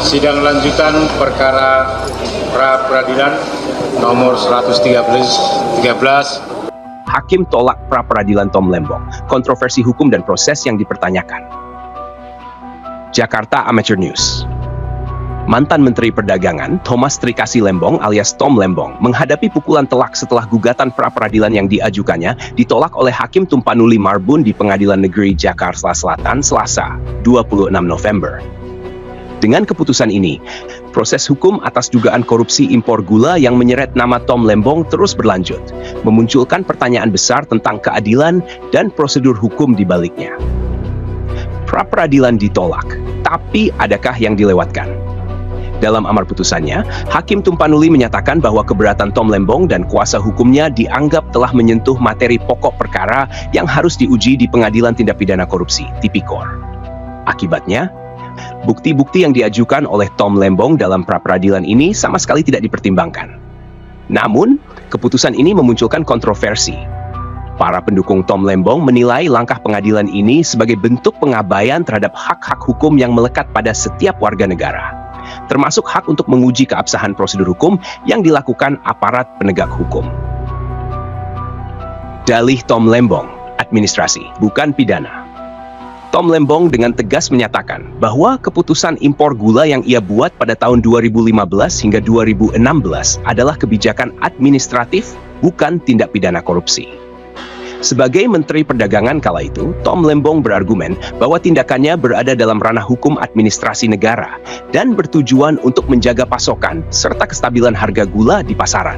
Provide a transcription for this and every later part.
Sidang lanjutan perkara pra peradilan nomor 113. Hakim tolak pra peradilan Tom Lembong, kontroversi hukum dan proses yang dipertanyakan. Jakarta Amateur News. Mantan Menteri Perdagangan Thomas Trikasih Lembong alias Tom Lembong menghadapi pukulan telak setelah gugatan pra peradilan yang diajukannya ditolak oleh Hakim Tumpanuli Marbun di Pengadilan Negeri Jakarta Selatan Selasa, 26 November. Dengan keputusan ini, proses hukum atas dugaan korupsi impor gula yang menyeret nama Tom Lembong terus berlanjut, memunculkan pertanyaan besar tentang keadilan dan prosedur hukum di baliknya. Pra-peradilan ditolak, tapi adakah yang dilewatkan? Dalam amar putusannya, Hakim Tumpanuli menyatakan bahwa keberatan Tom Lembong dan kuasa hukumnya dianggap telah menyentuh materi pokok perkara yang harus diuji di Pengadilan Tindak Pidana Korupsi, Tipikor. Akibatnya, bukti-bukti yang diajukan oleh Tom Lembong dalam pra-peradilan ini sama sekali tidak dipertimbangkan. Namun, keputusan ini memunculkan kontroversi. Para pendukung Tom Lembong menilai langkah pengadilan ini sebagai bentuk pengabaian terhadap hak-hak hukum yang melekat pada setiap warga negara, termasuk hak untuk menguji keabsahan prosedur hukum yang dilakukan aparat penegak hukum. Dalih Tom Lembong, administrasi, bukan pidana. Tom Lembong dengan tegas menyatakan bahwa keputusan impor gula yang ia buat pada tahun 2015 hingga 2016 adalah kebijakan administratif, bukan tindak pidana korupsi. Sebagai Menteri Perdagangan kala itu, Tom Lembong berargumen bahwa tindakannya berada dalam ranah hukum administrasi negara dan bertujuan untuk menjaga pasokan serta kestabilan harga gula di pasaran.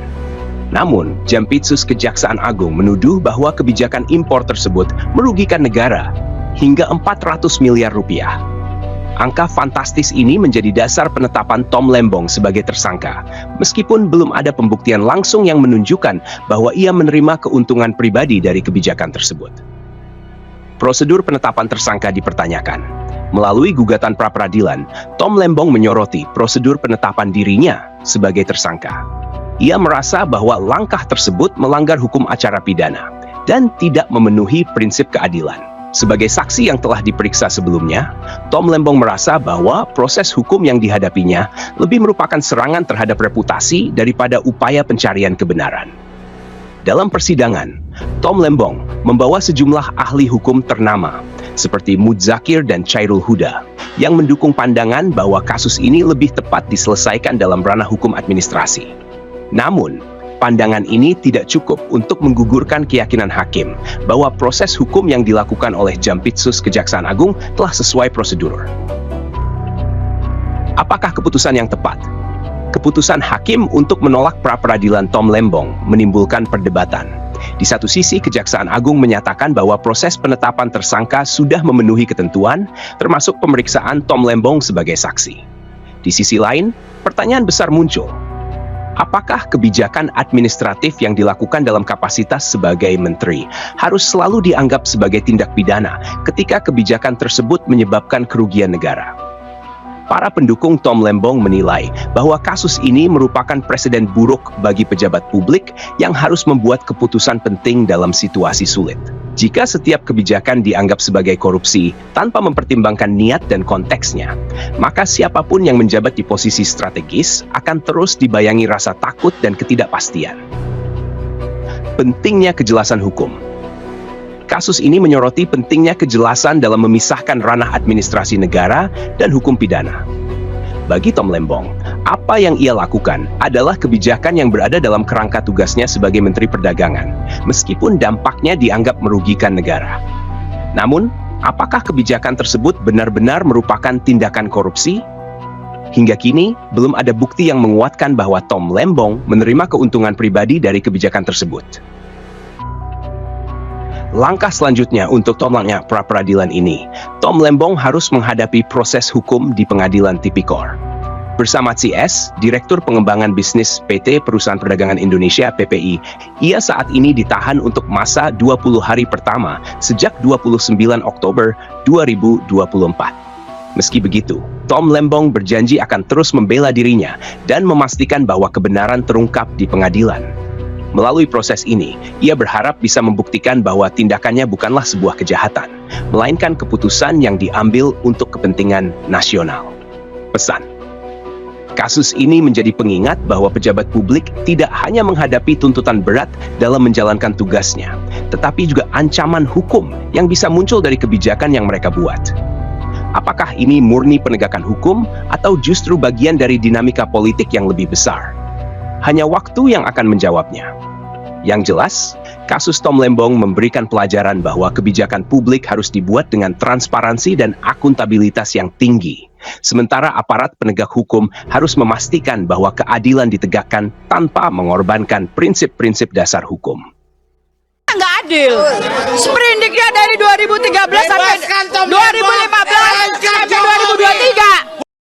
Namun, Jampitsus Kejaksaan Agung menuduh bahwa kebijakan impor tersebut merugikan negara hingga 400 miliar rupiah. Angka fantastis ini menjadi dasar penetapan Tom Lembong sebagai tersangka, meskipun belum ada pembuktian langsung yang menunjukkan bahwa ia menerima keuntungan pribadi dari kebijakan tersebut. Prosedur penetapan tersangka dipertanyakan. Melalui gugatan pra-peradilan, Tom Lembong menyoroti prosedur penetapan dirinya sebagai tersangka. Ia merasa bahwa langkah tersebut melanggar hukum acara pidana dan tidak memenuhi prinsip keadilan. Sebagai saksi yang telah diperiksa sebelumnya, Tom Lembong merasa bahwa proses hukum yang dihadapinya lebih merupakan serangan terhadap reputasi daripada upaya pencarian kebenaran. Dalam persidangan, Tom Lembong membawa sejumlah ahli hukum ternama, seperti Mudzakir dan Chairul Huda, yang mendukung pandangan bahwa kasus ini lebih tepat diselesaikan dalam ranah hukum administrasi. Namun, pandangan ini tidak cukup untuk menggugurkan keyakinan hakim bahwa proses hukum yang dilakukan oleh Jampitsus Kejaksaan Agung telah sesuai prosedur. Apakah keputusan yang tepat? Keputusan hakim untuk menolak pra-peradilan Tom Lembong menimbulkan perdebatan. Di satu sisi, Kejaksaan Agung menyatakan bahwa proses penetapan tersangka sudah memenuhi ketentuan, termasuk pemeriksaan Tom Lembong sebagai saksi. Di sisi lain, pertanyaan besar muncul. Apakah kebijakan administratif yang dilakukan dalam kapasitas sebagai menteri harus selalu dianggap sebagai tindak pidana ketika kebijakan tersebut menyebabkan kerugian negara? Para pendukung Tom Lembong menilai bahwa kasus ini merupakan presiden buruk bagi pejabat publik yang harus membuat keputusan penting dalam situasi sulit. Jika setiap kebijakan dianggap sebagai korupsi tanpa mempertimbangkan niat dan konteksnya, maka siapapun yang menjabat di posisi strategis akan terus dibayangi rasa takut dan ketidakpastian. Pentingnya kejelasan hukum. Kasus ini menyoroti pentingnya kejelasan dalam memisahkan ranah administrasi negara dan hukum pidana. Bagi Tom Lembong, apa yang ia lakukan adalah kebijakan yang berada dalam kerangka tugasnya sebagai Menteri Perdagangan, meskipun dampaknya dianggap merugikan negara. Namun, apakah kebijakan tersebut benar-benar merupakan tindakan korupsi? Hingga kini, belum ada bukti yang menguatkan bahwa Tom Lembong menerima keuntungan pribadi dari kebijakan tersebut. Langkah selanjutnya untuk tolaknya pra-peradilan ini, Tom Lembong harus menghadapi proses hukum di Pengadilan Tipikor. Bersama CS, Direktur Pengembangan Bisnis PT Perusahaan Perdagangan Indonesia (PPI), ia saat ini ditahan untuk masa 20 hari pertama sejak 29 Oktober 2024. Meski begitu, Tom Lembong berjanji akan terus membela dirinya dan memastikan bahwa kebenaran terungkap di pengadilan. Melalui proses ini, ia berharap bisa membuktikan bahwa tindakannya bukanlah sebuah kejahatan, melainkan keputusan yang diambil untuk kepentingan nasional. Pesan: Kasus ini menjadi pengingat bahwa pejabat publik tidak hanya menghadapi tuntutan berat dalam menjalankan tugasnya, tetapi juga ancaman hukum yang bisa muncul dari kebijakan yang mereka buat. Apakah ini murni penegakan hukum atau justru bagian dari dinamika politik yang lebih besar? Hanya waktu yang akan menjawabnya. Yang jelas, kasus Tom Lembong memberikan pelajaran bahwa kebijakan publik harus dibuat dengan transparansi dan akuntabilitas yang tinggi. Sementara aparat penegak hukum harus memastikan bahwa keadilan ditegakkan tanpa mengorbankan prinsip-prinsip dasar hukum. Nggak adil. Sprindiknya dari 2013 sampai 2015